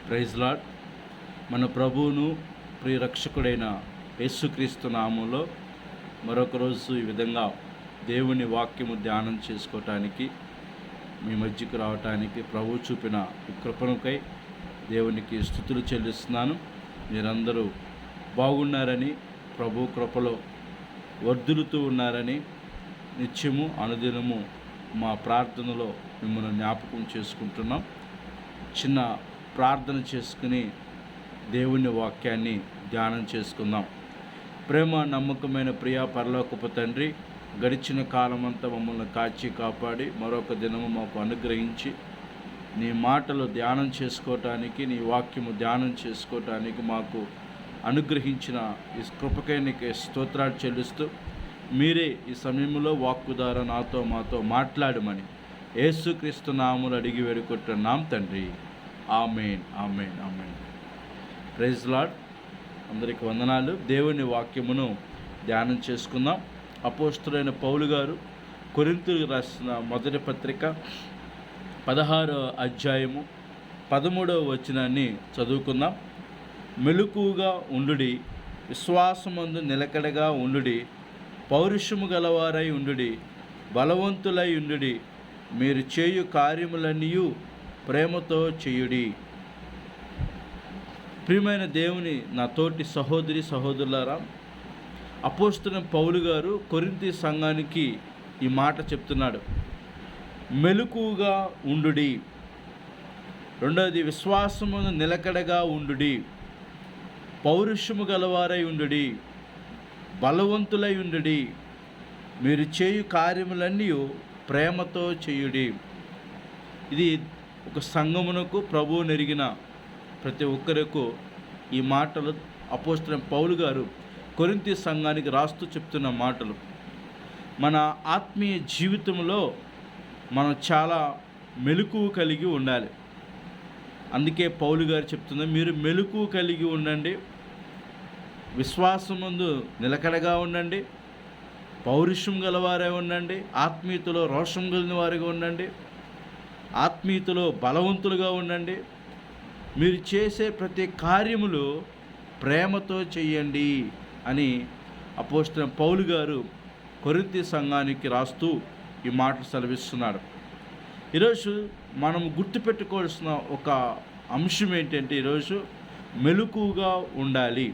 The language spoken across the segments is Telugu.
Praise lord. మన ప్రభువును ప్రియరక్షకుడైన యేసుక్రీస్తు నామములో మరొక రోజు ఈ విధంగా దేవుని వాక్యము ధ్యానం చేసుకోవటానికి మీ మధ్యకు రావటానికి ప్రభు చూపిన ఈ కృపణకై దేవునికి స్తుతులు చెల్లిస్తున్నాను. మీరందరూ బాగున్నారని, ప్రభు కృపలో వర్ధిల్లుతూ ఉన్నారని నిత్యము అనుదినము మా ప్రార్థనలో మిమ్మల్ని జ్ఞాపకం చేసుకుంటున్నాం. చిన్న ప్రార్థన చేసుకుని దేవుని వాక్యాన్ని ధ్యానం చేసుకుందాం. ప్రేమ నమ్మకమైన ప్రియ పరలోకపు తండ్రి, గడిచిన కాలమంతా మమ్మల్ని కాచి కాపాడి మరొక దినము మాకు అనుగ్రహించి నీ మాటలు ధ్యానం చేసుకోవటానికి, నీ వాక్యము ధ్యానం చేసుకోవటానికి మాకు అనుగ్రహించిన ఈ కృపకై నీకే స్తోత్రాలు చెల్లిస్తూ, మీరే ఈ సమయంలో వాక్కు ద్వారా నాతో మాతో మాట్లాడమని యేసుక్రీస్తు నామములో అడిగి వేడుకుంటున్నాం తండ్రి. Amen, amen, amen. Praise lord. అందరికి వందనాలు. దేవుని వాక్యమును ధ్యానం చేసుకుందాం. అపోస్తలుడైన పౌలు గారు కొరింథీయులకు రాసిన మొదటి పత్రిక 16వ అధ్యాయము 13వ వచనాన్ని చదువుకుందాం. మెలకువగా ఉండుడి, విశ్వాసమందు నిలకడగా ఉండుడి, పౌరుషము గలవారై ఉండుడి, బలవంతులై ఉండుడి, మీరు చేయు కార్యములన్నీ ప్రేమతో చేయుడి. ప్రియమైన దేవుని నా తోటి సహోదరి సహోదరులారా, అపోస్తలుడైన పౌలు గారు కొరింథీ సంఘానికి ఈ మాట చెప్తున్నాడు. మెలకువగా ఉండుడి, రెండవది విశ్వాసమును నిలకడగా ఉండుడి, పౌరుషము గలవారై ఉండుడి, బలవంతులై ఉండుడి, మీరు చేయు కార్యములన్నీ ప్రేమతో చేయుడి. ఇది ఒక సంఘమునకు ప్రభువు నెరిగిన ప్రతి ఒక్కరికి ఈ మాటలు అపోస్తలుడైన పౌలు గారు కొరింథీ సంఘానికి రాస్తూ చెప్తున్న మాటలు. మన ఆత్మీయ జీవితంలో మనం చాలా మెలకువ కలిగి ఉండాలి. అందుకే పౌలు గారు చెప్తున్నారు, మీరు మెలకువ కలిగి ఉండండి, విశ్వాసమందు నిలకడగా ఉండండి, పౌరుషం గలవారే ఉండండి, ఆత్మీయతలో రోషం కలిగిన వారిగా ఉండండి, ఆత్మీయతలో బలవంతులుగా ఉండండి, మీరు చేసే ప్రతి కార్యములు ప్రేమతో చేయండి అని అపోస్తలుడైన పౌలు గారు కొరింథీ సంఘానికి రాస్తూ ఈ మాటలు సెలవిస్తున్నాడు. ఈరోజు మనం గుర్తుపెట్టుకోవాల్సిన ఒక అంశం ఏంటంటే, ఈరోజు మెలకువగా ఉండాలి.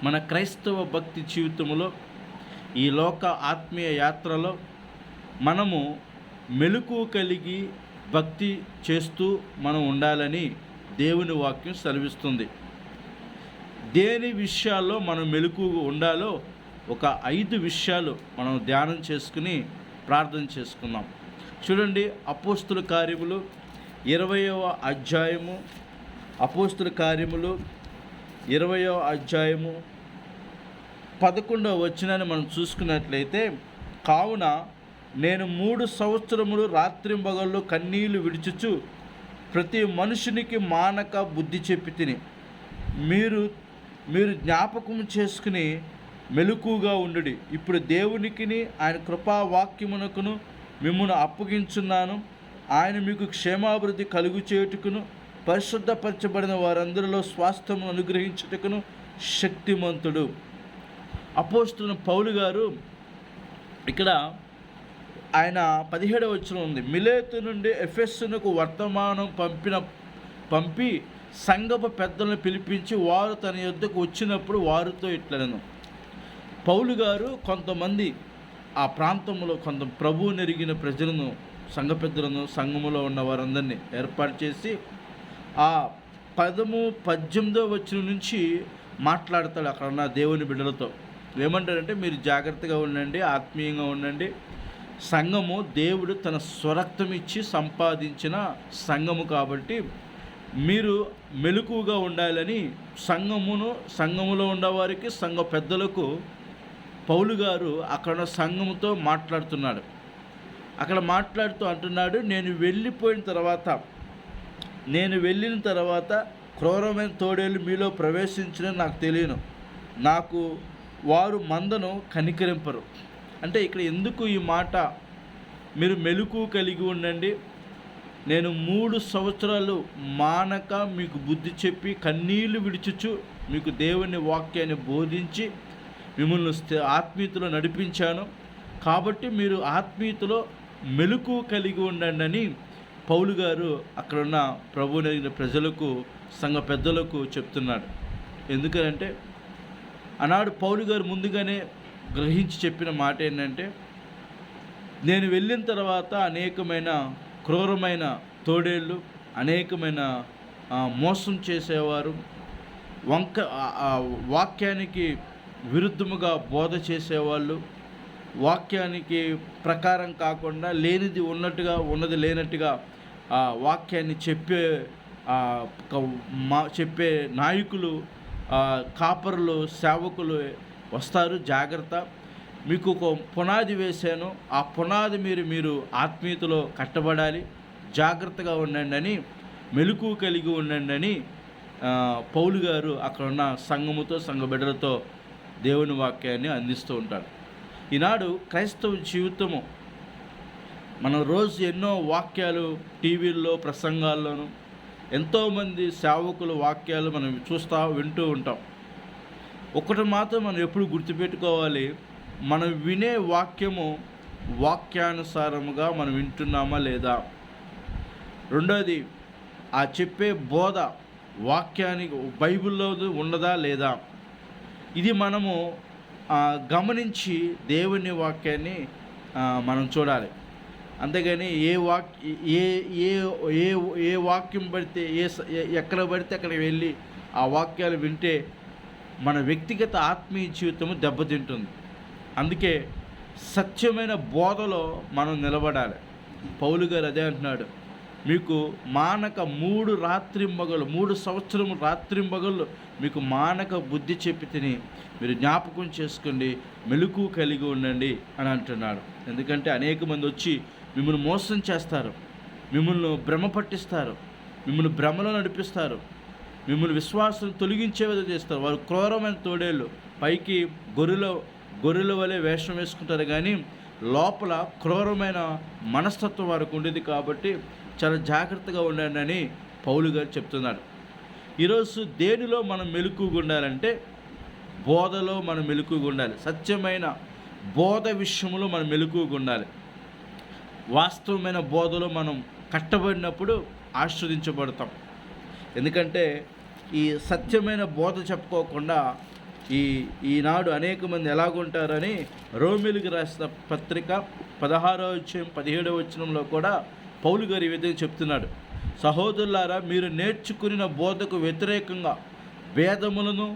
మన క్రైస్తవ భక్తి జీవితంలో, ఈ లోక ఆత్మీయ యాత్రలో మనము మెలకువ కలిగి భక్తి చేస్తూ మనం ఉండాలని దేవుని వాక్యం సెలవిస్తుంది. దేని విషయాల్లో మనం మెలకువగా ఉండాలో ఒక 5 విషయాలు మనం ధ్యానం చేసుకుని ప్రార్థన చేసుకుందాం. చూడండి, అపోస్తల కార్యములు 20వ అధ్యాయము, అపోస్తల కార్యములు 20వ అధ్యాయము 11వ వచనాన్ని మనం చూసుకున్నట్లయితే, కావున నేను 3 సంవత్సరములు రాత్రింబగళ్ళు కన్నీళ్లు విడుచుచు ప్రతి మనుషునికి మానక బుద్ధి చెప్పి తిని, మీరు జ్ఞాపకం చేసుకుని మెలకువగా ఉండుడి. ఇప్పుడు దేవునికిని ఆయన కృపావాక్యమునకును మిమ్మును అప్పగించున్నాను. ఆయన మీకు క్షేమాభివృద్ధి కలుగు చేయుటకును పరిశుద్ధపరచబడిన వారందరిలో స్వాస్థ్యమును అనుగ్రహించుటకును శక్తిమంతుడు. అపోస్తలుడైన పౌలు గారు ఇక్కడ ఆయన 17వ వచనం ఉంది, మిలేతు నుండి ఎఫెసునకు వర్తమానం పంపి సంఘపు పెద్దలను పిలిపించి వారు తన యొద్దకు వచ్చినప్పుడు వారితో ఇట్లనెను. పౌలు గారు కొంతమంది ఆ ప్రాంతంలో కొంత ప్రభువు నెరిగిన ప్రజలను, సంఘ పెద్దలను, సంఘములో ఉన్న వారందరినీ ఏర్పాటు చేసి ఆ 18వ వచనం నుంచి మాట్లాడతాడు అక్కడ ఉన్న దేవుని బిడ్డలతో. ఏమంటారంటే, మీరు జాగ్రత్తగా ఉండండి, ఆత్మీయంగా ఉండండి. సంఘము దేవుడు తన స్వరక్తం ఇచ్చి సంపాదించిన సంఘము కాబట్టి మీరు మెలకువగా ఉండాలని సంఘములో ఉన్నవారికి, సంఘ పెద్దలకు పౌలు గారు అక్కడ సంఘముతో మాట్లాడుతున్నాడు. అక్కడ మాట్లాడుతూ అంటున్నాడు, నేను వెళ్ళిన తర్వాత క్రూరమైన తోడేళ్ళు మీలో ప్రవేశించిన నాకు తెలియను, నాకు వారు మందను కనికరింపరు. అంటే ఇక్కడ ఎందుకు ఈ మాట, మీరు మెలకువ కలిగి ఉండండి, నేను 3 సంవత్సరాలు మానక మీకు బుద్ధి చెప్పి కన్నీళ్లు విడిచుచు మీకు దేవుని వాక్యాన్ని బోధించి మిమ్మల్ని ఆత్మీయతలో నడిపించాను. కాబట్టి మీరు ఆత్మీయతలో మెలకు కలిగి ఉండండి అని పౌలు గారు అక్కడున్న ప్రభువుని ప్రజలకు, సంఘ పెద్దలకు చెప్తున్నాడు. ఎందుకంటే ఆనాడు పౌలు గారు ముందుగానే గ్రహించి చెప్పిన మాట ఏంటంటే, నేను వెళ్ళిన తర్వాత అనేకమైన క్రూరమైన తోడేళ్ళు, అనేకమైన మోసం చేసేవారు, వాక్యానికి విరుద్ధముగా బోధ చేసేవాళ్ళు, వాక్యానికి ప్రకారం కాకుండా లేనిది ఉన్నట్టుగా ఉన్నది లేనట్టుగా వాక్యాన్ని చెప్పే నాయకులు, కాపరులు, సేవకులు వస్తారు. జాగ్రత్త, మీకు ఒక పునాది వేశాను, ఆ పునాది మీరు ఆత్మీయతలో కట్టబడాలి, జాగ్రత్తగా ఉండండి అని, మెలకు కలిగి ఉండండి అని పౌలు గారు అక్కడ ఉన్న సంఘముతో, సంఘ బిడ్డలతో దేవుని వాక్యాన్ని అందిస్తూ ఉంటాడు. ఈనాడు క్రైస్తవ జీవితము మనం రోజు ఎన్నో వాక్యాలు టీవీల్లో, ప్రసంగాల్లోనూ ఎంతోమంది సేవకుల వాక్యాలు మనం వింటూ ఉంటాం. ఒకటి మాత్రం మనం ఎప్పుడు గుర్తుపెట్టుకోవాలి, మనం వినే వాక్యము వాక్యానుసారముగా మనం వింటున్నామా లేదా. రెండోది, ఆ చెప్పే బోధ వాక్యానికి బైబిల్లో ఉన్నదా లేదా. ఇది మనము గమనించి దేవుని వాక్యాన్ని మనం చూడాలి. అంతేగాని ఏ వాక్యం పడితే ఎక్కడ పడితే అక్కడికి వెళ్ళి ఆ వాక్యాలు వింటే మన వ్యక్తిగత ఆత్మీయ జీవితము దెబ్బతింటుంది. అందుకే సత్యమైన బోధలో మనం నిలబడాలి. పౌలు గారు అదే అంటున్నాడు, మీకు మానక 3 సంవత్సరము రాత్రింబగళ్ళు మీకు మానక బుద్ధి చెప్పి తిని మీరు జ్ఞాపకం చేసుకోండి, మెలకు కలిగి ఉండండి అని అంటున్నాడు. ఎందుకంటే అనేక మంది వచ్చి మిమ్మల్ని మోసం చేస్తారు, మిమ్మల్ని భ్రమ పట్టిస్తారు, మిమ్మల్ని భ్రమలో నడిపిస్తారు, మిమ్మల్ని విశ్వాసం తొలగించే విధంగా చేస్తారు. వారు క్రూరమైన తోడేళ్ళు, పైకి గొర్రెల వలె వేషం వేసుకుంటారు, కానీ లోపల క్రూరమైన మనస్తత్వం వారికి ఉండేది. కాబట్టి చాలా జాగ్రత్తగా ఉండండి అని పౌలు గారు చెప్తున్నాడు. ఈరోజు దేనిలో మనం మెలకుగా ఉండాలంటే బోధలో మనం మెలకుగా ఉండాలి. సత్యమైన బోధ విషయంలో మనం మెలకుగా ఉండాలి. వాస్తవమైన బోధలో మనం కట్టబడినప్పుడు ఆశీర్వదించబడతాం. ఎందుకంటే ఈ సత్యమైన బోధ చెప్పుకోకుండా ఈనాడు అనేక మంది ఎలాగుంటారని రోమిలికి రాసిన పత్రిక 16వ అధ్యాయం 17వ వచనంలో కూడా పౌలు గారు ఈ విధంగా చెప్తున్నాడు, సహోదరులారా, మీరు నేర్చుకున్న బోధకు వ్యతిరేకంగా భేదములను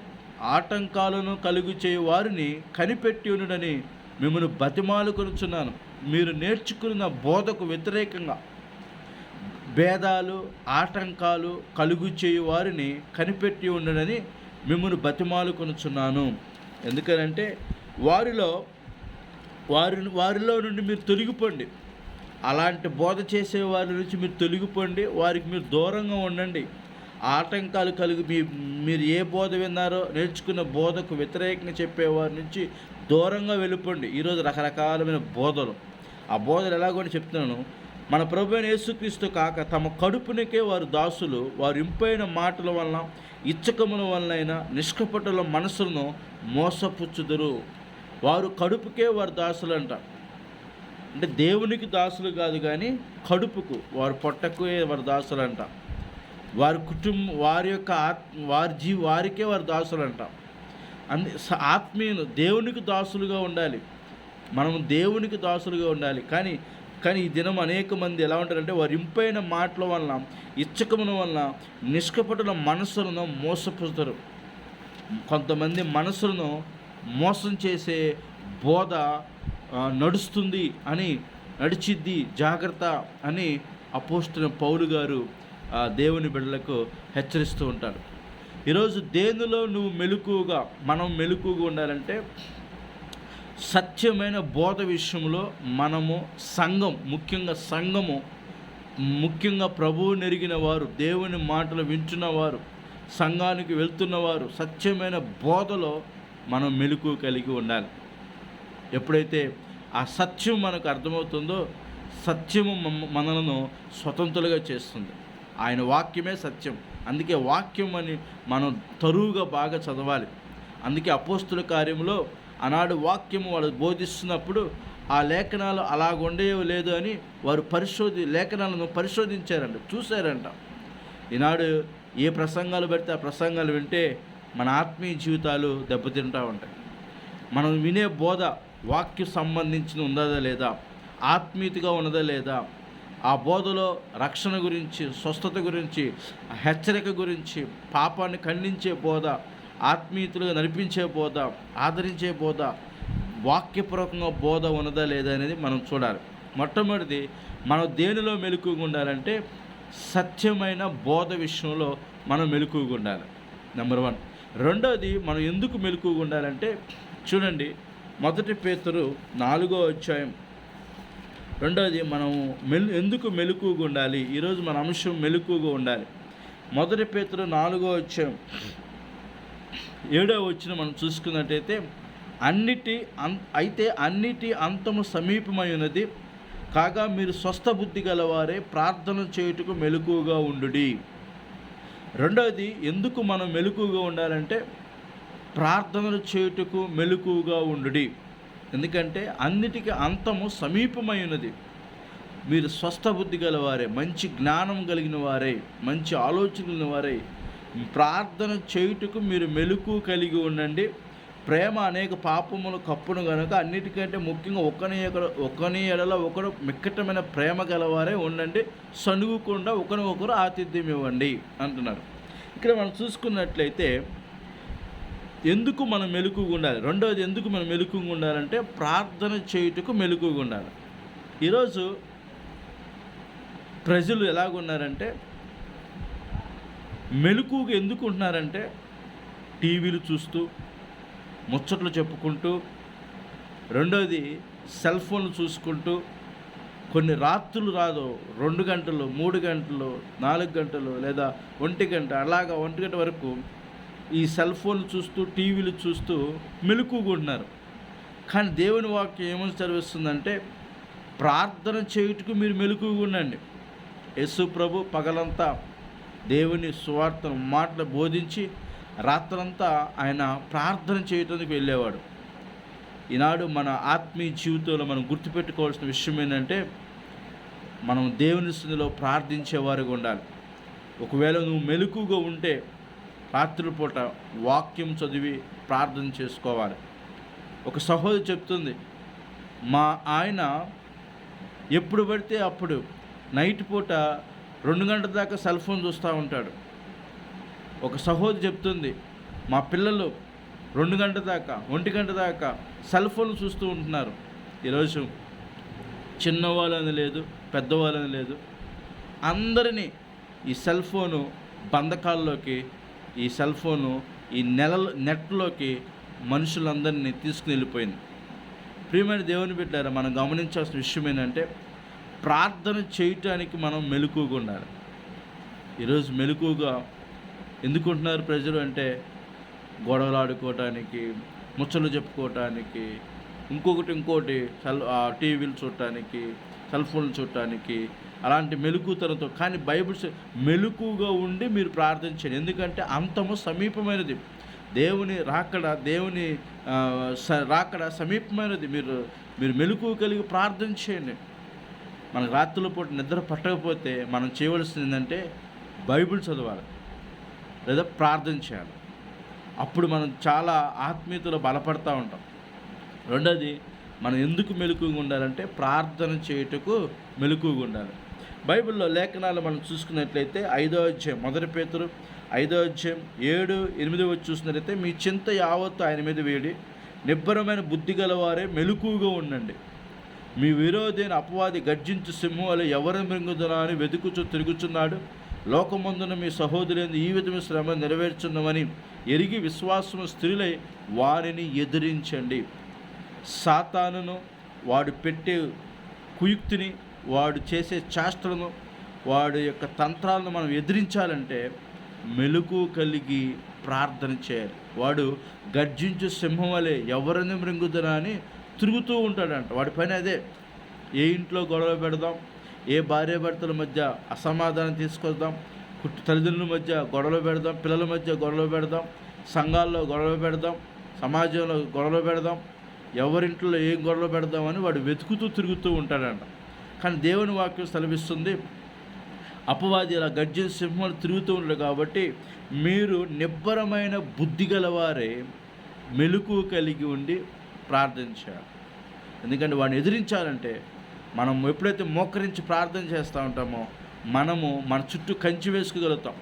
ఆటంకాలను కలుగు చేయు వారిని కనిపెట్టి ఉండునని మిమ్మల్ని బతిమాలుకొనుచున్నాను. మీరు నేర్చుకున్న బోధకు వ్యతిరేకంగా భేదాలు, ఆటంకాలు కలుగు చేయు వారిని కనిపెట్టి ఉండనని మిమ్మల్ని బతిమాలుకొనుచున్నాను. ఎందుకనంటే వారిలో నుండి మీరు తొలగిపోండి. అలాంటి బోధ చేసే వారి నుంచి మీరు తొలగిపోండి, వారికి మీరు దూరంగా ఉండండి. ఆటంకాలు మీరు ఏ బోధ విన్నారో నేర్చుకున్న బోధకు వ్యతిరేకంగా చెప్పేవారి నుంచి దూరంగా వెళ్ళిపోండి. ఈరోజు రకరకాలమైన బోధలు, ఆ బోధలు ఎలాగో చెప్తున్నాను. మన ప్రభు అయిన యేసుక్రీస్తు కాక తమ కడుపునికే వారు దాసులు, వారు ఇంపైన మాటల వలన ఇచ్చకముల వలనైనా నిష్కపటుల మనసులను మోసపుచ్చుదురు. వారు కడుపుకే వారు దాసులు అంట. అంటే దేవునికి దాసులు కాదు, కానీ కడుపుకు, వారు పొట్టకే వారు దాసులు అంట. వారి కుటుంబం, వారికే వారు దాసులు అంట. ఆత్మీయులు దేవునికి దాసులుగా ఉండాలి. మనం దేవునికి దాసులుగా ఉండాలి. కానీ ఈ దినం అనేక మంది ఎలా ఉంటారంటే వారి ఇంపైన మాటల వలన, ఇచ్చకముల వలన నిష్కపటుల మనసులను మోసపుస్తారు. కొంతమంది మనసులను మోసం చేసే బోధ నడిచిద్ది, జాగ్రత్త అని అపోస్తలుడైన పౌలు గారు దేవుని బిడ్డలకు హెచ్చరిస్తూ ఉంటారు. ఈరోజు దేనిలో మనం మెలకుగా ఉండాలంటే సత్యమైన బోధ విషయంలో మనము ముఖ్యంగా ప్రభువు నెరిగిన వారు, దేవుని మాటలు వింటున్నవారు, సంఘానికి వెళ్తున్నవారు సత్యమైన బోధలో మనం మెలకు కలిగి ఉండాలి. ఎప్పుడైతే ఆ సత్యం మనకు అర్థమవుతుందో సత్యము మనలను స్వతంత్రులుగా చేస్తుంది. ఆయన వాక్యమే సత్యం. అందుకే వాక్యం అని మనం తరువుగా బాగా చదవాలి. అందుకే అపోస్తుల కార్యంలో ఆనాడు వాక్యము వాళ్ళు బోధిస్తున్నప్పుడు ఆ లేఖనాలు అలాగుండేవో లేదు అని వారు లేఖనాలను పరిశోధించారంట, చూశారంట. ఈనాడు ఏ ప్రసంగాలు పెడితే ఆ ప్రసంగాలు వింటే మన ఆత్మీయ జీవితాలు దెబ్బతింటూ ఉంటాయి. మనం వినే బోధ వాక్యం సంబంధించిన ఉందా లేదా, ఆత్మీయతగా ఉన్నదా లేదా, ఆ బోధలో రక్షణ గురించి, స్వస్థత గురించి, హెచ్చరిక గురించి, పాపాన్ని ఖండించే బోధ, ఆత్మీయతలుగా నడిపించే బోధ, ఆదరించే బోధ, వాక్యపూర్వకంగా బోధ ఉన్నదా లేదా అనేది మనం చూడాలి. మొట్టమొదటిది మనం దేనిలో మెలకువగా ఉండాలంటే సత్యమైన బోధ విషయంలో మనం మెలకువగా ఉండాలి. నెంబర్ 1. రెండోది మనం ఎందుకు మెలకువగా ఉండాలంటే చూడండి, 1 పేతురు 4వ అధ్యాయం. రెండోది మనం ఎందుకు మెలకువగా ఉండాలి. ఈరోజు మన అంశం మెలకువగా ఉండాలి. 1 పేతురు 4వ అధ్యాయం 7వ వచనం మనం చూసుకున్నట్టయితే, అన్నిటి అంతము సమీపమై ఉన్నది కాగా మీరు స్వస్థ బుద్ధి గలవారే ప్రార్థన చేయుటకు మెలకువగా ఉండుడి. రెండవది ఎందుకు మనం మెలకువగా ఉండాలంటే ప్రార్థనలు చేయుటకు మెలకువగా ఉండుడి. ఎందుకంటే అన్నిటికీ అంతము సమీపమై ఉన్నది. మీరు స్వస్థ బుద్ధి గలవారే, మంచి జ్ఞానం కలిగిన వారే, మంచి ఆలోచనల వారే ప్రార్థన చేయుటకు మీరు మెలకువ కలిగి ఉండండి. ప్రేమ అనేక పాపములు కప్పును కనుక అన్నిటికంటే ముఖ్యంగా ఒకని ఎడల ఒకరు మిక్కటమైన ప్రేమ గలవారే ఉండండి, సనుగుకుండా ఒకరికొకరు ఆతిథ్యం ఇవ్వండి అంటున్నారు. ఇక్కడ మనం చూసుకున్నట్లయితే ఎందుకు మనం మెలకువగా ఉండాలి. రెండవది ఎందుకు మనం మెలకువగా ఉండాలంటే ప్రార్థన చేయుటకు మెలకువగా ఉండాలి. ఈరోజు ప్రజలు ఎలాగున్నారంటే మెలకువగా ఎందుకు ఉంటున్నారంటే టీవీలు చూస్తూ ముచ్చట్లు చెప్పుకుంటూ, రెండోది సెల్ ఫోన్లు చూసుకుంటూ కొన్ని రాత్రులు 2 గంటలు, 3 గంటలు, 4 గంటలు లేదా 1 గంట, అలాగా 1 గంట వరకు ఈ సెల్ ఫోన్లు చూస్తూ, టీవీలు చూస్తూ మెలకువగా ఉంటున్నారు. కానీ దేవుని వాక్యం ఏమని చదివిస్తుందంటే ప్రార్థన చేయుటకు మీరు మెలకువగా ఉండండి. యేసు ప్రభు పగలంతా దేవుని సువార్తను మాటలు బోధించి రాత్రంతా ఆయన ప్రార్థన చేయటానికి వెళ్ళేవాడు. ఈనాడు మన ఆత్మీయ జీవితంలో మనం గుర్తుపెట్టుకోవాల్సిన విషయం ఏంటంటే మనం దేవుని సన్నిధిలో ప్రార్థించేవారుగా ఉండాలి. ఒకవేళ నువ్వు మెలకువగా ఉంటే రాత్రిపూట వాక్యం చదివి ప్రార్థన చేసుకోవాలి. ఒక సహోదరి చెప్తుంది, మా ఆయన ఎప్పుడు పడితే అప్పుడు నైట్ పూట 2 గంటల దాకా సెల్ ఫోన్ చూస్తూ ఉంటాడు. ఒక సహోదరి చెప్తుంది, మా పిల్లలు 2 గంటల దాకా, 1 గంట దాకా సెల్ ఫోన్లు చూస్తూ ఉంటున్నారు. ఈరోజు చిన్నవాళ్ళని లేదు, పెద్దవాళ్ళని లేదు, అందరినీ ఈ సెల్ ఫోను బంధకాల్లోకి, ఈ సెల్ ఫోను ఈ నెట్లోకి మనుషులందరినీ తీసుకుని వెళ్ళిపోయింది. ప్రియమైన దేవుని బిడ్డారా, మనం గమనించాల్సిన విషయం ఏంటంటే ప్రార్థన చేయటానికి మనం మెలకువగా ఉండాలి. ఈరోజు మెలకువగా ఎందుకుంటున్నారు ప్రజలు అంటే గొడవలు ఆడుకోవటానికి, ముచ్చలు చెప్పుకోవటానికి, ఇంకోటి టీవీలు చూడటానికి, సెల్ ఫోన్లు చూడటానికి, అలాంటి మెలకుతనంతో. కానీ బైబిల్ మెలకువగా ఉండి మీరు ప్రార్థించండి. ఎందుకంటే అంతము సమీపమైనది. దేవుని రాకడ సమీపమైనది. మీరు మెలకువ కలిగి ప్రార్థన చేయండి. మనకు రాత్రుల పూట నిద్ర పట్టకపోతే మనం చేయవలసింది ఏంటంటే బైబిల్ చదవాలి లేదా ప్రార్థన చేయాలి. అప్పుడు మనం చాలా ఆత్మీయతలో బలపడతా ఉంటాం. రెండోది మనం ఎందుకు మెలకువగా ఉండాలంటే ప్రార్థన చేయుటకు మెలకువగా ఉండాలి. బైబిల్లో లేఖనాలు మనం చూసుకున్నట్లయితే 5వ అధ్యాయం 1 పేతురు 5వ అధ్యాయం 7, 8 చూసినట్లయితే మీ చింత యావత్తు ఆయన మీద వేడి నిబ్బరమైన బుద్ధి గలవారే మెలకువగా ఉండండి. మీ విరోధైన అపవాది గర్జించు సింహం వలె ఎవరిని మృంగుదునా అని వెతుకుచూ తిరుగుచున్నాడు. లోకమందున మీ సహోదరులను ఈ విధమైన శ్రమ నెరవేర్చున్నామని ఎరిగి విశ్వాసము స్థిరులై వారిని ఎదిరించండి. సాతానును, వాడు పెట్టే కుయుక్తిని, వాడు చేసే చేష్టలను, వాడి యొక్క తంత్రాలను మనం ఎదిరించాలంటే మెలకువ కలిగి ప్రార్థన చేయాలి. వాడు గర్జించు సింహం వలె ఎవరిని మృంగుదునా అని తిరుగుతూ ఉంటాడంట. వాడి పని అదే. ఏ ఇంట్లో గొడవ పెడదాం, ఏ భార్యాభర్తల మధ్య అసమాధానం తీసుకొద్దాం, తల్లిదండ్రుల మధ్య గొడవలు పెడదాం, పిల్లల మధ్య గొడవలు పెడదాం, సంఘాల్లో గొడవ పెడదాం, సమాజంలో గొడవలు పెడదాం, ఎవరింట్లో ఏం గొడవ పెడదామని వాడు వెతుకుతూ తిరుగుతూ ఉంటాడంట. కానీ దేవుని వాక్యం సెలవిస్తుంది, అపవాది ఇలా గర్జన సింహాలు తిరుగుతూ ఉంటాడు కాబట్టి మీరు నిబ్బరమైన బుద్ధి గలవారే మెలకువ కలిగి ఉండి ప్రార్థించాలి. ఎందుకంటే వాడిని ఎదిరించాలంటే మనం ఎప్పుడైతే మోకరించి ప్రార్థన చేస్తూ ఉంటామో మనము మన చుట్టూ కంచి వేసుకోగలుగుతాం.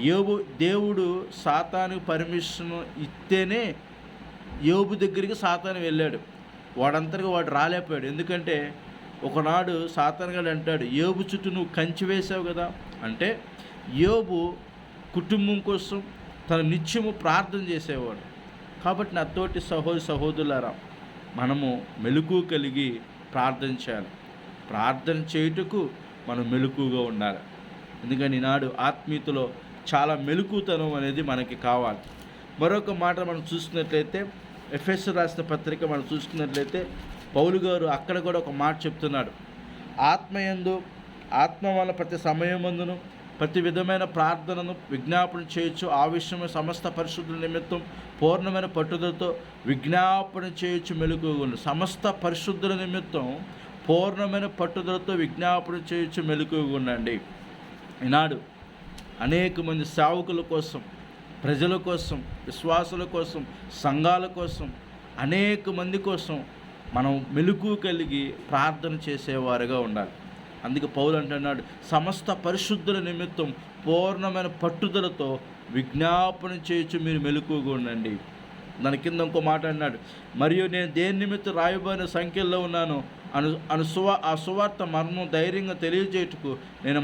యోబు దేవుడు సాతానుకు పర్మిషన్ ఇస్తేనే యోబు దగ్గరికి సాతాను వెళ్ళాడు. వాడంతటిగా వాడు రాలేకపోయాడు. ఎందుకంటే ఒకనాడు సాతాను గాడు అంటాడు, యోబు చుట్టూ నువ్వు కంచి వేసావు కదా. అంటే యోబు కుటుంబం కోసం తను నిత్యము ప్రార్థన చేసేవాడు. కాబట్టి నా తోటి సహోదరులారా, మనము మెలకువ కలిగి ప్రార్థన చేయాలి. ప్రార్థన చేయుటకు మనం మెలకువగా ఉండాలి. ఎందుకని ఈనాడు ఆత్మీయతలో చాలా మెలకువతనం అనేది మనకి కావాలి. మరొక మాట మనం చూసుకున్నట్లయితే ఎఫెసీయులకు రాసిన పత్రిక మనం చూసుకున్నట్లయితే పౌలు గారు అక్కడ కూడా ఒక మాట చెప్తున్నాడు, ఆత్మ వల్ల ప్రతి సమయమందును ప్రతి విధమైన ప్రార్థనను విజ్ఞాపన చేయొచ్చు, ఆ విషయమే సమస్త పరిశుద్ధుల నిమిత్తం పూర్ణమైన పట్టుదలతో విజ్ఞాపన చేయొచ్చు మెలకువగా ఉండు. సమస్త పరిశుద్ధుల నిమిత్తం పూర్ణమైన పట్టుదలతో విజ్ఞాపన చేయొచ్చు మెలకువగా ఉండండి. ఈనాడు అనేక మంది సేవకుల కోసం, ప్రజల కోసం, విశ్వాసుల కోసం, సంఘాల కోసం, అనేక మంది కోసం మనం మెలకువ కలిగి ప్రార్థన చేసేవారుగా ఉండాలి. అందుకే పౌలు అంటున్నాడు, సమస్త పరిశుద్ధుల నిమిత్తం పూర్ణమైన పట్టుదలతో విజ్ఞాపన చేయొచ్చు మీరు మెలకువగా ఉండండి. దాని కింద ఇంకో మాట అన్నాడు, మరియు నేను దేని నిమిత్తం రాయబడిన సంఖ్యల్లో ఉన్నాను ఆ సువార్త మర్మం ధైర్యంగా తెలియజేయటకు నేను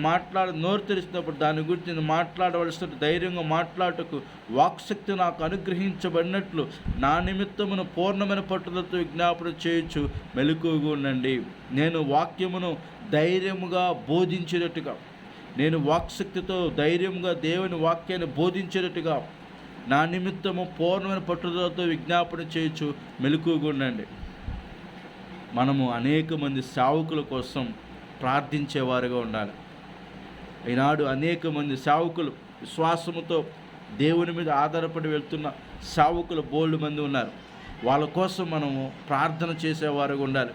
నోరు తెరిచినప్పుడు దాని గురించి నేను మాట్లాడవలసిన ధైర్యంగా మాట్లాడటకు వాక్శక్తి నాకు అనుగ్రహించబడినట్లు నా నిమిత్తమును పూర్ణమైన పట్టుదలతో విజ్ఞాపన చేయొచ్చు మెలకువగా ఉండండి. నేను వాక్యమును ధైర్యముగా బోధించేటట్టుగా, నేను వాక్శక్తితో ధైర్యంగా దేవుని వాక్యాన్ని బోధించేటట్టుగా నా నిమిత్తము పూర్ణమైన పట్టుదలతో విజ్ఞాపన చేయొచ్చు మెలకువగా ఉండండి. మనము అనేక మంది సేవకుల కోసం ప్రార్థించేవారుగా ఉండాలి. ఈనాడు అనేక మంది సేవకులు విశ్వాసముతో దేవుని మీద ఆధారపడి వెళ్తున్న సేవకులు బోల్డ్ మంది ఉన్నారు. వాళ్ళ కోసం మనము ప్రార్థన చేసేవారుగా ఉండాలి.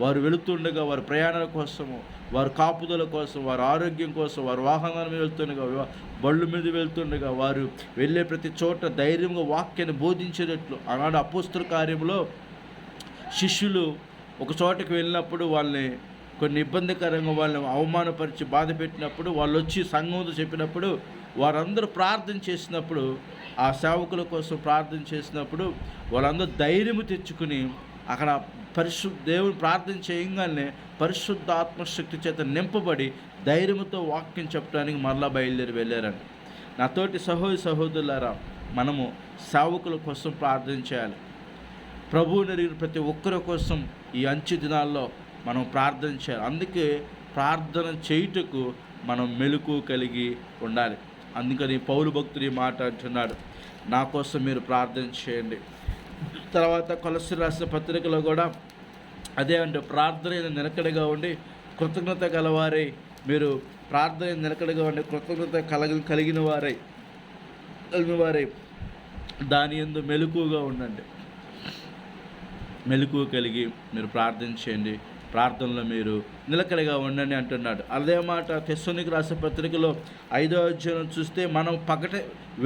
వారు వెళుతుండగా వారి ప్రయాణాల కోసము, వారి కాపుదల కోసం, వారి ఆరోగ్యం కోసం, వారి వాహనాల మీద వెళ్తుండగా, బళ్ళు మీద వెళ్తుండగా, వారు వెళ్ళే ప్రతి చోట ధైర్యంగా వాక్యాన్ని బోధించేటట్లు. ఆనాడు అపోస్తల కార్యంలో శిష్యులు ఒక చోటకి వెళ్ళినప్పుడు వాళ్ళని కొన్ని ఇబ్బందికరంగా వాళ్ళని అవమానపరిచి బాధ పెట్టినప్పుడు వాళ్ళు వచ్చి సంఘంతో చెప్పినప్పుడు వారందరూ ప్రార్థన చేసినప్పుడు, ఆ సేవకుల కోసం ప్రార్థన చేసినప్పుడు వాళ్ళందరూ ధైర్యము తెచ్చుకుని అక్కడ దేవుని ప్రార్థన చేయగానే పరిశుద్ధ ఆత్మశక్తి చేత నింపబడి ధైర్యంతో వాక్యం చెప్పడానికి మరలా బయలుదేరి వెళ్ళారండి. నాతోటి సహోదరులారా, మనము సేవకుల కోసం ప్రార్థన చేయాలి. ప్రభువుని ఎరిగిన ప్రతి ఒక్కరి కోసం ఈ అంచె దినాల్లో మనం ప్రార్థన చేయాలి. అందుకే ప్రార్థన చేయుటకు మనం మెలకువ కలిగి ఉండాలి. అందుకని పౌలు భక్తుడు ఈ మాట అంటున్నాడు, నా కోసం మీరు ప్రార్థన చేయండి. తర్వాత కొలస్సీయులకు రాసిన పత్రికలో కూడా అదే అంటే ప్రార్థన నిలకడగా ఉండి కృతజ్ఞత గలవారై, మీరు ప్రార్థన నిలకడగా ఉండి కృతజ్ఞత కలిగిన వారై దాని యందు మెలకువగా ఉండండి. మెలకువ కలిగి మీరు ప్రార్థన చేయండి, ప్రార్థనలో మీరు నిలకడగా ఉండండి అంటున్నాడు. అదే మాట తెస్సలోనికీయులకు రాసిన పత్రికలో 5వ అధ్యాయం చూస్తే మనం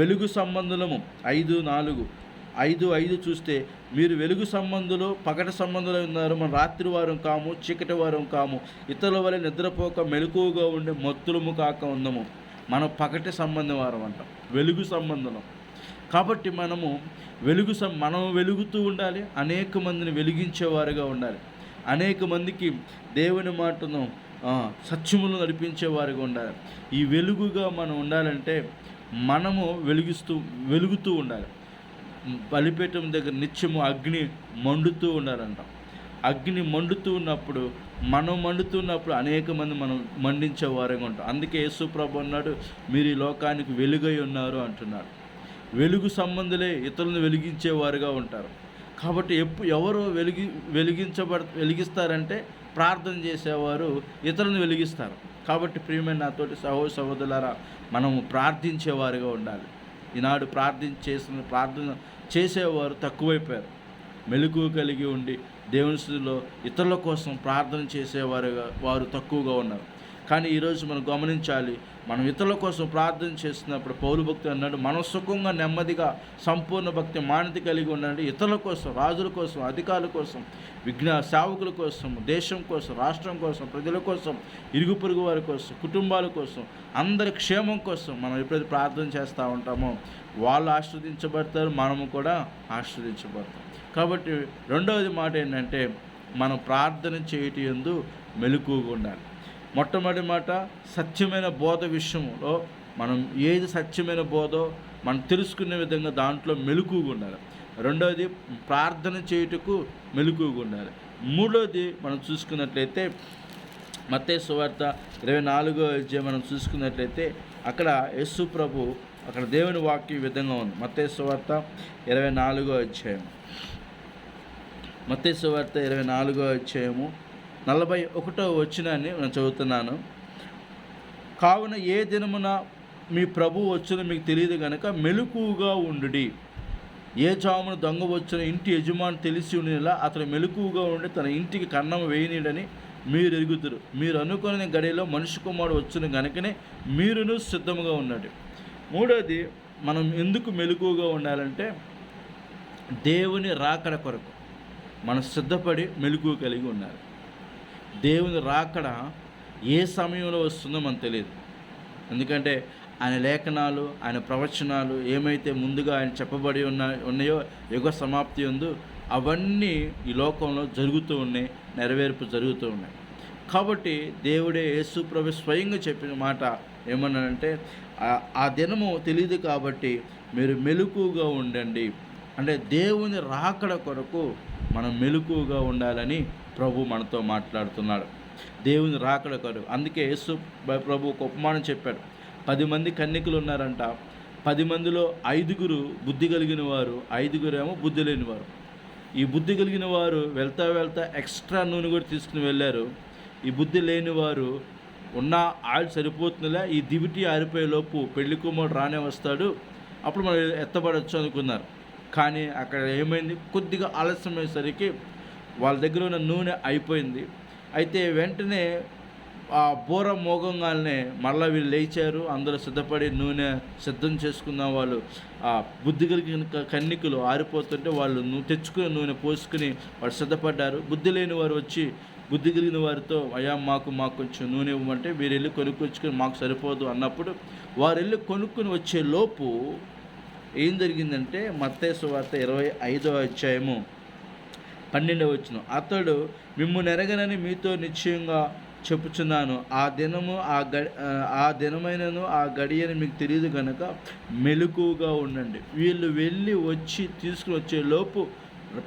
వెలుగు సంబంధులము 5:4 చూస్తే, మీరు వెలుగు సంబంధులు పగటి సంబంధులు ఉన్నారు, మనం రాత్రి వారం కాము, చీకటి వారం కాము, ఇతరుల వలె నిద్రపోక మెలకువగా ఉండే మత్తులము కాక ఉందము. మనం పగటి సంబంధం వారం అంటాం, వెలుగు సంబంధం. కాబట్టి మనం వెలుగుతూ ఉండాలి, అనేక మందిని వెలిగించేవారుగా ఉండాలి, అనేక మందికి దేవుని మాటను సత్యములు నడిపించేవారుగా ఉండాలి. ఈ వెలుగుగా మనం ఉండాలంటే మనము వెలుగుతూ ఉండాలి. బలిపీఠం దగ్గర నిత్యము అగ్ని మండుతూ ఉండాలంట. అగ్ని మండుతూ ఉన్నప్పుడు అనేక మంది మనం మండించేవారుగా ఉంటాం. అందుకే యేసు ప్రభు అన్నాడు, మీరు ఈ లోకానికి వెలుగై ఉన్నారు అంటున్నాడు. వెలుగు సంబంధులే ఇతరులను వెలిగించేవారుగా ఉంటారు. కాబట్టి ఎవరు వెలిగిస్తారంటే ప్రార్థన చేసేవారు ఇతరులను వెలిగిస్తారు. కాబట్టి ప్రియమైన నాతోటి సహోదరులారా, మనము ప్రార్థించేవారుగా ఉండాలి. ఈనాడు ప్రార్థన చేసేవారు తక్కువైపోయారు. మెలకువ కలిగి ఉండి దేవుని సన్నిధిలో ఇతరుల కోసం ప్రార్థన వారు తక్కువగా ఉన్నారు. కానీ ఈరోజు మనం గమనించాలి, మనం ఇతరుల కోసం ప్రార్థన చేస్తున్నప్పుడు పౌలు భక్తుడు అన్నాడు, మనం సుఖంగా నెమ్మదిగా సంపూర్ణ భక్తి మానత కలిగి ఉండండి. ఇతరుల కోసం, రాజుల కోసం, అధికారుల కోసం, సేవకుల కోసం, దేశం కోసం, రాష్ట్రం కోసం, ప్రజల కోసం, ఇరుగు పొరుగు వారి కోసం, కుటుంబాల కోసం, అందరి క్షేమం కోసం మనం ఎప్పుడైతే ప్రార్థన చేస్తూ ఉంటామో వాళ్ళు ఆశీర్వదించబడతారు, మనము కూడా ఆశీర్వదించబడతాం. కాబట్టి రెండవది మాట ఏంటంటే, మనం ప్రార్థన చేయటం యందు మెలకువగా ఉండాలి. మొట్టమొదటి మాట, సత్యమైన బోధ విషయంలో మనం ఏది సత్యమైన బోధో మనం తెలుసుకునే విధంగా దాంట్లో మెలకువగా ఉండాలి. రెండవది, ప్రార్థన చేయుటకు మెలకువగా ఉండాలి. మూడవది మనం చూసుకున్నట్లయితే మత్తయి సువార్త 24వ అధ్యాయం మనం చూసుకున్నట్లయితే అక్కడ యేసు ప్రభు, అక్కడ దేవుని వాక్యం ఈ విధంగా ఉంది. మత్తయి సువార్త 24వ అధ్యాయం, మత్తయి సువార్త 24వ అధ్యాయము 41వ వచనాన్ని నేను చదువుతున్నాను. కావున ఏ దినమున మీ ప్రభు వచ్చునో మీకు తెలియదు గనక మెలకువగా ఉండుడి. ఏ జామున దొంగ వచ్చిన ఇంటి యజమాని తెలిసి ఉండేలా అతను మెలకువగా ఉండి తన ఇంటికి కన్నం వేయనీడని మీరు ఎరుగుదురు. మీరు అనుకునే గడిలో మనిషి కుమారుడు వచ్చిన గనుకనే మీరును సిద్ధముగా ఉన్నాడు. మూడోది, మనం ఎందుకు మెలకువగా ఉండాలంటే దేవుని రాకడ కొరకు మనం సిద్ధపడి మెలకువ కలిగి ఉండాలి. దేవుని రాకడ ఏ సమయంలో వస్తుందో మనకు తెలియదు. ఎందుకంటే ఆయన లేఖనాలు, ఆయన ప్రవచనాలు ఏమైతే ముందుగా ఆయన చెప్పబడి ఉన్నాయో యుగ సమాప్తి యందు అవన్నీ ఈ లోకంలో జరుగుతూ ఉన్నాయి, నెరవేర్పు జరుగుతూ ఉన్నాయి. కాబట్టి దేవుడే యేసు ప్రభు స్వయంగా చెప్పిన మాట ఏమన్నానంటే, ఆ దినము తెలియదు కాబట్టి మీరు మెలకువగా ఉండండి. అంటే దేవుని రాకడ కొరకు మనం మెలకువగా ఉండాలని ప్రభు మనతో మాట్లాడుతున్నాడు. దేవుని రాకడ కొరకు. అందుకే యేసు ప్రభు ఒక ఉపమానం చెప్పాడు. 10 మంది కన్యకులు ఉన్నారంట. 10 మందిలో 5 బుద్ధి కలిగిన వారు, 5 బుద్ధి లేని వారు. ఈ బుద్ధి కలిగిన వారు వెళ్తా ఎక్స్ట్రా నూనె కూడా తీసుకుని వెళ్ళారు. ఈ బుద్ధి లేని వారు ఉన్న ఆయిల్ సరిపోతుందిలే, ఈ దివిటి ఆరిపోయేలోపు పెళ్లి కుమారుడు రానే వస్తాడు, అప్పుడు మనం ఎత్తబడచ్చు అనుకున్నారు. కానీ అక్కడ ఏమైంది, కొద్దిగా ఆలస్యమయ్యేసరికి వాళ్ళ దగ్గర ఉన్న నూనె అయిపోయింది. అయితే వెంటనే ఆ బోర మోగంగానే మళ్ళీ వీళ్ళు లేచారు. అందరూ సిద్ధపడి నూనె సిద్ధం చేసుకున్న వాళ్ళు, ఆ బుద్ధి కలిగిన కన్యకులు ఆరిపోతుంటే వాళ్ళు తెచ్చుకుని నూనె పోసుకుని వాళ్ళు సిద్ధపడ్డారు. బుద్ధి లేని వారు వచ్చి బుద్ధి కలిగిన వారితో, అయ్యా మాకు కొంచెం నూనె ఇవ్వమంటే వీరు వెళ్ళి కొనుక్కొచ్చుకొని మాకు సరిపోదు అన్నప్పుడు వారు వెళ్ళి కొనుక్కొని వచ్చే లోపు ఏం జరిగిందంటే మత్తయి సువార్త 25వ అధ్యాయము 12వ వచనం, అతడు మిమ్ము నెరగనని మీతో నిశ్చయంగా చెప్పుచున్నాను, ఆ దినమైనను ఆ గడియని మీకు తెలియదు కనుక మెలకువగా ఉండండి. వీళ్ళు వెళ్ళి వచ్చి తీసుకుని వచ్చే లోపు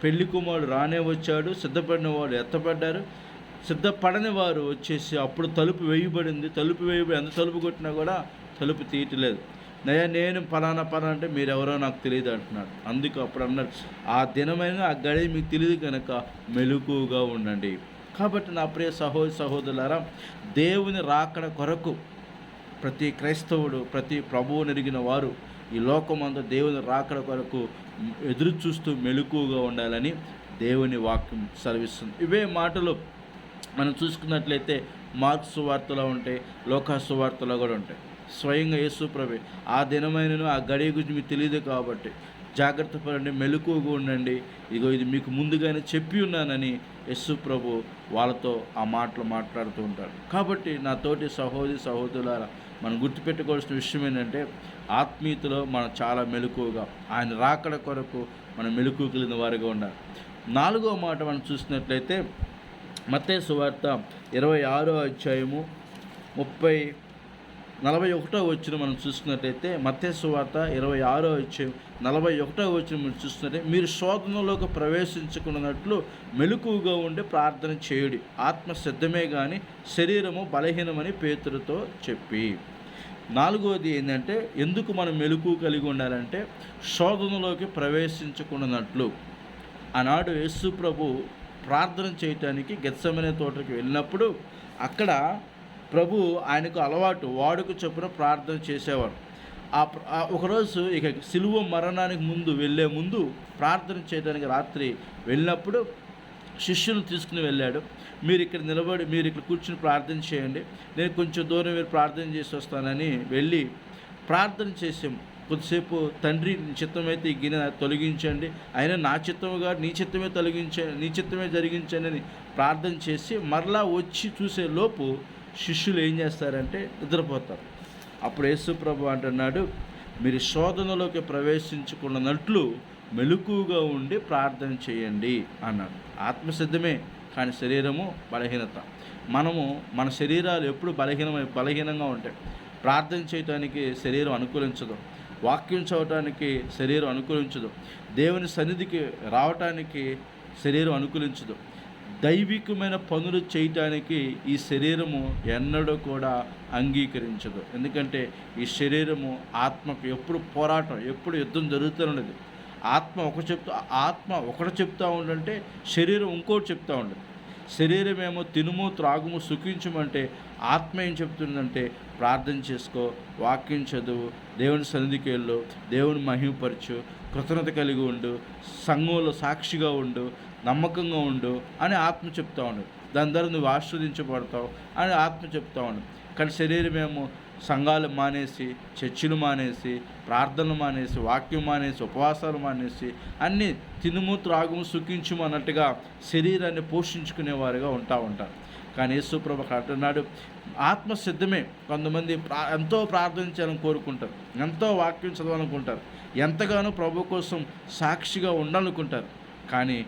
పెళ్లి కుమారుడు రానే వచ్చాడు. సిద్ధపడిన వాడు ఎత్తపడ్డారు. సిద్ధపడని వారు వచ్చేసి అప్పుడు తలుపు వేయబడింది. ఎంత తలుపు కొట్టినా కూడా తలుపు తీయట్లేదు. నేను పలానా అంటే మీరెవరో నాకు తెలియదు అంటున్నాడు. అందుకు అప్పుడు అన్నాడు, ఆ దినమైన ఆ గడి మీకు తెలియదు కనుక మెలకువగా ఉండండి. కాబట్టి నా ప్రియ సహోదరులారా, దేవుని రాకడ కొరకు ప్రతి క్రైస్తవుడు, ప్రతి ప్రభువు నెరిగిన వారు ఈ లోకమంతా దేవుని రాకడ కొరకు ఎదురు చూస్తూ మెలకువగా ఉండాలని దేవుని వాక్యం సెలవిస్తుంది. ఇవే మాటలు మనం చూసుకున్నట్లయితే మార్కు సువార్తలో ఉంటాయి, లోకా సువార్తలో కూడా ఉంటాయి. స్వయంగా యేసు ప్రభు ఆ దినమైనను ఆ గడియ గురించి మీకు తెలియదు కాబట్టి జాగ్రత్త పడండి, మెలకువగా ఉండండి, ఇగో ఇది మీకు ముందుగానే చెప్పి ఉన్నానని యేసు ప్రభు వాళ్ళతో ఆ మాటలు మాట్లాడుతూ ఉంటాడు. కాబట్టి నా తోటి సహోదరులారా, మనం గుర్తుపెట్టుకోవాల్సిన విషయం ఏంటంటే ఆత్మీయతలో మనం చాలా మెలకువగా ఆయన రాకడ కొరకు మనం మెలకువ కలిగిన వారిగా ఉండాలి. 4వ మాట మనం చూసినట్లయితే మత్తయి సువార్త 26వ అధ్యాయము 41వ వచనం మనం చూసుకున్నట్లయితే మత్తయి సువార్త 26వ అధ్యాయం 41వ వచనం మనం చూస్తున్నట్లయితే, మీరు శోధనలోకి ప్రవేశించుకున్నట్లు మెలకువగా ఉండి ప్రార్థన చేయుడి, ఆత్మ సిద్ధమే కానీ శరీరము బలహీనమని పేతురుతో చెప్పి. 4వది ఏంటంటే, ఎందుకు మనం మెలకువ కలిగి ఉండాలంటే శోధనలోకి ప్రవేశించుకున్నట్లు. ఆనాడు యేసు ప్రభు ప్రార్థన చేయటానికి గెత్సెమనే తోటకి వెళ్ళినప్పుడు అక్కడ ప్రభు ఆయనకు అలవాటు వాడుక చొప్పున ప్రార్థన చేసేవారు. ఒకరోజు ఇక సిలువ మరణానికి వెళ్ళే ముందు ప్రార్థన చేయడానికి రాత్రి వెళ్ళినప్పుడు శిష్యులను తీసుకుని వెళ్ళాడు. మీరు ఇక్కడ కూర్చుని ప్రార్థన చేయండి, నేను కొంచెం దూరం మీరు ప్రార్థన చేసి వస్తానని వెళ్ళి ప్రార్థన చేసాం. కొద్దిసేపు తండ్రి నీ చిత్తమైతే ఈ గిన్నె తొలగించండి, అయినా నా చిత్తము కాదు నీ చిత్తమే జరిగించండి అని ప్రార్థన చేసి మరలా వచ్చి చూసే లోపు శిష్యులు ఏం చేస్తారంటే నిద్రపోతారు. అప్పుడు యేసు ప్రభు అంటున్నాడు, మీరు శోధనలోకి ప్రవేశించుకున్నట్లు మెలకువగా ఉండి ప్రార్థన చేయండి అన్నాడు. ఆత్మసిద్ధమే, కానీ శరీరము బలహీనత. మన శరీరాలు ఎప్పుడు బలహీనంగా ఉంటాయి. ప్రార్థన చేయటానికి శరీరం అనుకూలించదు, వాక్యం చదవటానికి శరీరం అనుకూలించదు, దేవుని సన్నిధికి రావటానికి శరీరం అనుకూలించదు, దైవికమైన పనులు చేయటానికి ఈ శరీరము ఎన్నడూ కూడా అంగీకరించదు. ఎందుకంటే ఈ శరీరము ఆత్మకు ఎప్పుడు పోరాటం, ఎప్పుడు యుద్ధం జరుగుతూనే. ఆత్మ ఒకటి చెప్తూ ఉండంటే శరీరం ఇంకోటి చెప్తూ ఉండదు. శరీరం ఏమో తినుము త్రాగుము సుఖించమంటే ఆత్మ ఏం చెప్తుందంటే ప్రార్థన చేసుకో, వాక్యం చదువు, దేవుని సన్నిధికి వెళ్ళు, దేవుని మహిమపరచు, కృతజ్ఞత కలిగి ఉండు, సంఘంలో సాక్షిగా ఉండు, నమ్మకంగా ఉండు అని ఆత్మ చెప్తూ ఉండదు. దాని ద్వారా నువ్వు ఆశీర్వదించబడతావు అని ఆత్మ చెప్తూ ఉండదు. కానీ శరీరం ఏమో సంఘాలు మానేసి, చర్చిలు మానేసి, ప్రార్థనలు మానేసి, వాక్యం మానేసి, ఉపవాసాలు మానేసి అన్నీ తినుము త్రాగుము సుఖించుము అన్నట్టుగా శరీరాన్ని పోషించుకునేవారుగా ఉంటారు. కానీ యేసు ప్రభు అంటున్నాడు, ఆత్మ సిద్ధమే. కొంతమంది ఎంతో ప్రార్థించాలని కోరుకుంటారు, ఎంతో వాక్యం చదవాలనుకుంటారు, ఎంతగానో ప్రభు కోసం సాక్షిగా ఉండాలనుకుంటారు. కానీ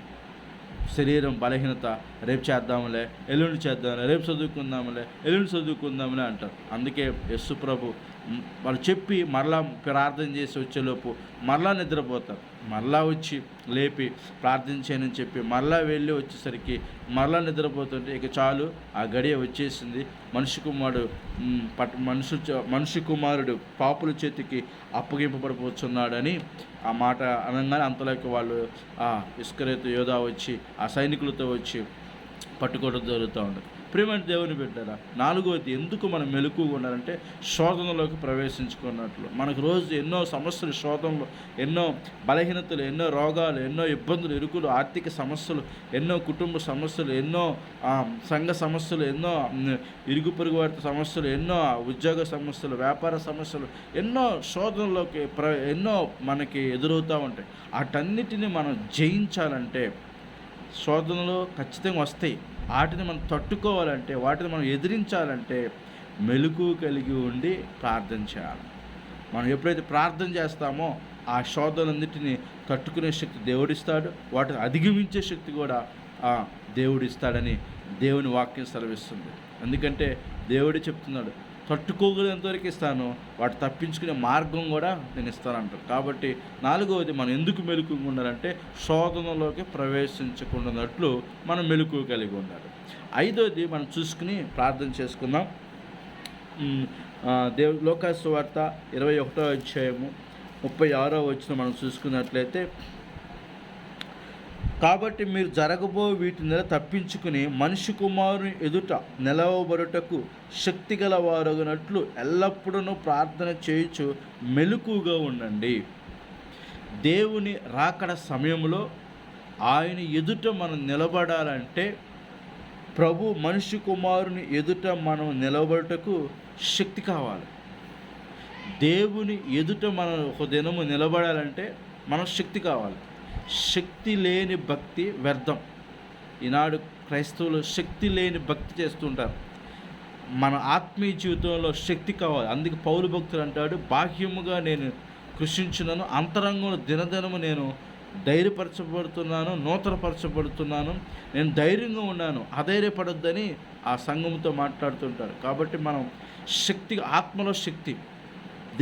శరీరం బలహీనత, రేపు చేద్దాంలే, ఎల్లుండి చేద్దాంలే, రేపు చదువుకుందాంలే అంటారు. అందుకే యేసు ప్రభు వాళ్ళు చెప్పి మరలా ప్రార్థన చేసి వచ్చేలోపు మరలా నిద్రపోతారు. మరలా వచ్చి లేపి ప్రార్థించానని చెప్పి మరలా వెళ్ళి వచ్చేసరికి మరలా నిద్రపోతుంటే ఇక చాలు, ఆ గడియ వచ్చేసింది, మనిషి కుమారుడు పాపుల చేతికి అప్పగింపబడిపోతున్నాడని ఆ మాట అనగానే అంతలోకి వాళ్ళు ఇస్కరియోతు యోధా వచ్చి ఆ సైనికులతో వచ్చి పట్టుకోవడం జరుగుతూ ఉండదు. ప్రియమైన దేవుని బిడ్డలారా, 4వది ఎందుకు మనం మెలకువగా ఉండాలంటే శోధనలోకి ప్రవేశించుకున్నట్లు. మనకు రోజు ఎన్నో సమస్యలు, శోధనలు, ఎన్నో బలహీనతలు, ఎన్నో రోగాలు, ఎన్నో ఇబ్బందులు, ఇరుకులు, ఆర్థిక సమస్యలు, ఎన్నో కుటుంబ సమస్యలు, ఎన్నో సంఘ సమస్యలు, ఎన్నో ఇరుగు పొరుగు వారి సమస్యలు, ఎన్నో ఉద్యోగ సమస్యలు, వ్యాపార సమస్యలు, ఎన్నో శోధనలోకి ఎన్నో మనకి ఎదురవుతూ ఉంటాయి. వాటన్నిటిని మనం జయించాలంటే శోధనలు ఖచ్చితంగా వస్తాయి. వాటిని మనం తట్టుకోవాలంటే, వాటిని మనం ఎదిరించాలంటే మెలకువ కలిగి ఉండి ప్రార్థన చేయాలి. మనం ఎప్పుడైతే ప్రార్థన చేస్తామో ఆ శోధనలన్నిటిని తట్టుకునే శక్తి దేవుడిస్తాడు, వాటిని అధిగమించే శక్తి కూడా దేవుడిస్తాడని దేవుని వాక్యం సెలవిస్తుంది. ఎందుకంటే దేవుడు చెప్తున్నాడు, తట్టుకోగలిగినంతవరకు ఇస్తాను, వాటి తప్పించుకునే మార్గం కూడా నేను ఇస్తానంటారు. కాబట్టి 4వది మనం ఎందుకు మెలకువగా ఉండాలంటే శోధనలోకి ప్రవేశించకుండానట్లు మనం మెలకువ కలిగి ఉండాలి. 5వది మనం చూసుకుని ప్రార్థన చేసుకుందాం. లోకాసు సువార్త 21వ అధ్యాయము 36వ వచనం మనం చూసుకున్నట్లయితే, కాబట్టి మీరు జరగబో వీటిని తప్పించుకుని మనిషి కుమారుని ఎదుట నిలవబడుటకు శక్తిగల వారగునట్లు ఎల్లప్పుడూ ప్రార్థన చేయుచు మెలకువగా ఉండండి. దేవుని రాకడ సమయంలో ఆయన ఎదుట మనం నిలబడాలంటే, మనిషి కుమారుని ఎదుట మనం నిలబడుటకు శక్తి కావాలి. దేవుని ఎదుట మనం ఒక దినము నిలబడాలంటే మనం శక్తి కావాలి. శక్తి లేని భక్తి వ్యర్థం. ఈనాడు క్రైస్తవులు శక్తి లేని భక్తి చేస్తుంటారు. మన ఆత్మీయ జీవితంలో శక్తి కావాలి. అందుకే పౌలు భక్తులు అంటాడు, బాహ్యముగా నేను కృషించున్నాను, అంతరంగంలో దినదినము నేను ధైర్యపరచబడుతున్నాను, నూతనపరచబడుతున్నాను, నేను ధైర్యంగా ఉన్నాను, అధైర్యపడొద్దని ఆ సంఘంతో మాట్లాడుతుంటారు. కాబట్టి మనం ఆత్మలో శక్తి,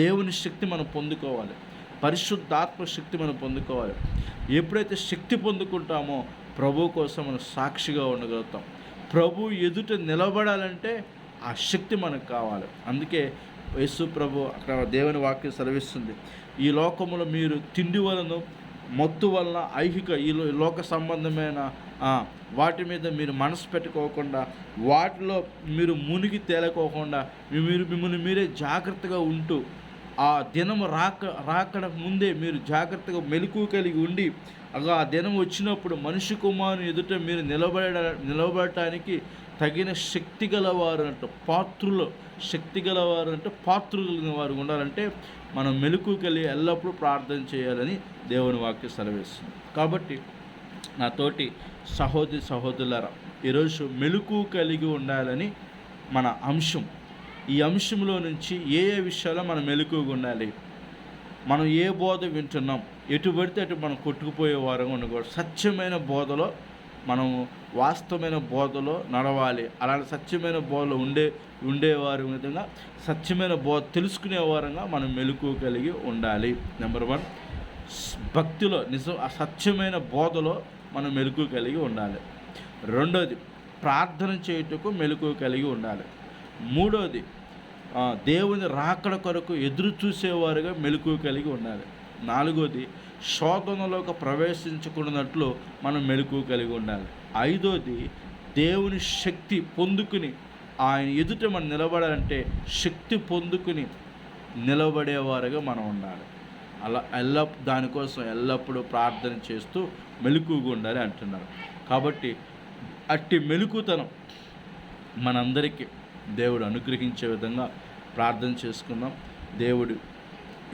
దేవుని శక్తి మనం పొందుకోవాలి, పరిశుద్ధాత్మ శక్తి మనం పొందుకోవాలి. ఎప్పుడైతే శక్తి పొందుకుంటామో ప్రభు కోసం మనం సాక్షిగా ఉండగలుగుతాం. ప్రభు ఎదుట నిలబడాలంటే ఆ శక్తి మనకు కావాలి. అందుకే యేసు ప్రభు అక్కడ దేవుని వాక్యం సెలవిస్తుంది, ఈ లోకంలో మీరు తిండి వలన మత్తు వలన ఐహిక ఈ లోక సంబంధమైన వాటి మీద మీరు మనసు పెట్టుకోకుండా, వాటిలో మీరు మునిగి తేలకోకుండా మిమ్మల్ని మీరే జాగ్రత్తగా ఉంటూ, ఆ దినం రాకడ ముందే మీరు జాగ్రత్తగా మెలకువ కలిగి ఉండి, ఆ దినం వచ్చినప్పుడు మనిషి కుమారుని ఎదుట మీరు నిలబడటానికి తగిన శక్తి గలవారు అంటే శక్తి గలవారు అంటే పాత్రులు వారు ఉండాలంటే మనం మెలకువ కలిగి ఎల్లప్పుడూ ప్రార్థన చేయాలని దేవుని వాక్యం సెలవిస్తుంది. కాబట్టి నా తోటి సహోదరులారా, ఈరోజు మెలకువ కలిగి ఉండాలని మన అంశం. ఈ అంశంలో నుంచి ఏ విషయాల్లో మనం మెలకువగా ఉండాలి, మనం ఏ బోధ వింటున్నాం, ఎటు పడితే అటు మనం కొట్టుకుపోయే వారంగా ఉండకూడదు. సత్యమైన బోధలో మనం వాస్తవమైన బోధలో నడవాలి. అలాంటి సత్యమైన బోధలో ఉండేవారి విధంగా సత్యమైన బోధ తెలుసుకునే వారంగా మనం మెలకువ కలిగి ఉండాలి. నెంబర్ 1, భక్తిలో సత్యమైన బోధలో మనం మెలకువ కలిగి ఉండాలి. 2ది, ప్రార్థన చేయుటకు మెలకువ కలిగి ఉండాలి. 3ది, దేవుని రాకడ కొరకు ఎదురు చూసేవారుగా మెలకువ కలిగి ఉండాలి. 4ది, శోధనలోకి ప్రవేశించకున్నట్లు మనం మెలకువ కలిగి ఉండాలి. 5ది, దేవుని శక్తి పొందుకుని ఆయన ఎదుట మనం నిలబడాలంటే శక్తి పొందుకుని నిలబడేవారుగా మనం ఉండాలి. అలా దానికోసం ఎల్లప్పుడూ ప్రార్థన చేస్తూ మెలకువగా ఉండాలి అంటున్నారు. కాబట్టి అట్టి మెలకుతనం మనందరికీ దేవుడు అనుగ్రహించే విధంగా ప్రార్థన చేసుకుందాం. దేవుడు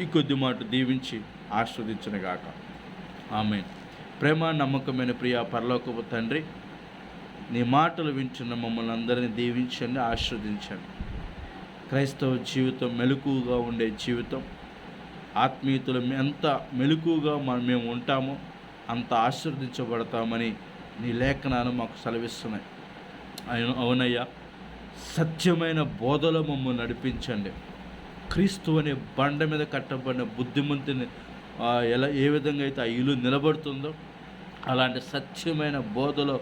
ఈ కొద్ది మాట దీవించి ఆశీర్వదించునుగాక. ఆమేన్. ప్రేమ నమ్మకమైన ప్రియ పరలోకపు తండ్రి, నీ మాటలు వింటున్న మమ్మల్ని అందరినీ దీవించండి, ఆశీర్వదించండి. క్రైస్తవ జీవితం మెలకువగా ఉండే జీవితం. ఆత్మీయతలు ఎంత మెలకువగా మేము ఉంటామో అంత ఆశీర్వదించబడతామని నీ లేఖనాలు మాకు సెలవిస్తున్నాయి. అవునయ్యా, సత్యమైన బోధలో మమ్మల్ని నడిపించండి. క్రీస్తు అనే బండ మీద కట్టబడిన బుద్ధిమంతుని ఏ విధంగా అయితే ఆ ఇల్లు నిలబడుతుందో అలాంటి సత్యమైన బోధలో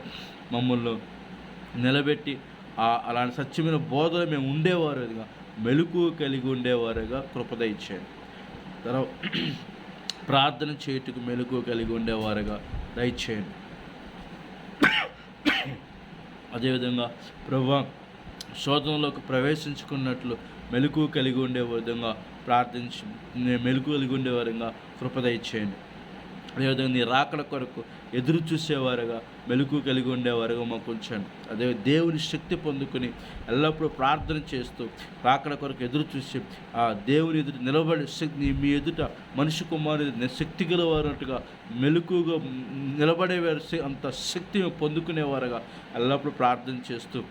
మమ్మల్ని నిలబెట్టి అలాంటి సత్యమైన బోధలో మేము ఉండేవారుగా, మెలకువ కలిగి ఉండేవారుగా కృప దయచేయండి. తర్వాత ప్రార్థన చేయుటకు మెలకువ కలిగి ఉండేవారుగా దయచేయండి. అదేవిధంగా ప్రభువా, శోధనలోకి ప్రవేశించుకున్నట్లు మెలకువ కలిగి ఉండే విధంగా మెలకువ కలిగి ఉండే విధంగా కృప దయచేయండి. అదేవిధంగా నీ రాకడ కొరకు ఎదురు చూసేవారుగా మెలకువ కలిగి ఉండేవారుగా మాకు ఉంచండి. అదే దేవుని శక్తి పొందుకొని ఎల్లప్పుడూ ప్రార్థన చేస్తూ రాకడ కొరకు ఎదురు చూసి ఆ దేవుని ఎదుట నిలబడి మీ ఎదుట మనిషి కుమారుని శక్తి గలవారుగా మెలకువగా నిలబడేవారు అంత శక్తి పొందుకునేవారుగా ఎల్లప్పుడూ ప్రార్థన చేస్తూ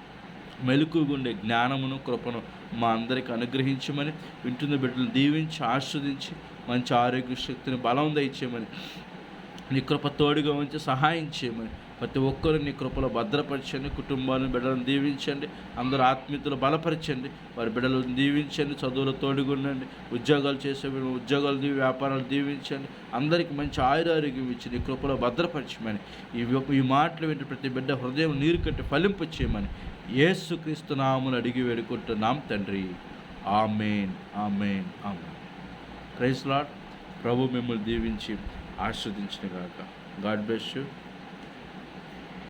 మెలకువగా ఉండే జ్ఞానమును కృపను మా అందరికీ అనుగ్రహించమని, వింటున్న బిడ్డలను దీవించి ఆస్వాదించి మంచి ఆరోగ్య శక్తిని బలం దయచేయమని, నీ కృప తోడుగా ఉంచి సహాయం చేయమని, ప్రతి ఒక్కరు నీ కృపలో భద్రపరచండి. కుటుంబాలను బిడ్డలను దీవించండి. అందరూ ఆత్మీయతలు బలపరచండి. వారి బిడ్డలను దీవించండి. చదువులు తోడుగుండండి. ఉద్యోగాలు చేసే ఉద్యోగాలు వ్యాపారాలు దీవించండి. అందరికీ మంచి ఆయురారోగ్యం ఇచ్చి నీ కృపలో భద్రపరచమని, ఈ మాటలు వింటే ప్రతి బిడ్డ హృదయం నీరు కట్టి ఫలింపు చేయమని యేసుక్రీస్తు నామమున అడిగి వేడుకుంటున్నాం తండ్రి. Amen, amen, amen. Praise lord. ప్రభు మిమ్మల్ని దీవించి ఆశీర్వదించును గాక. God bless you.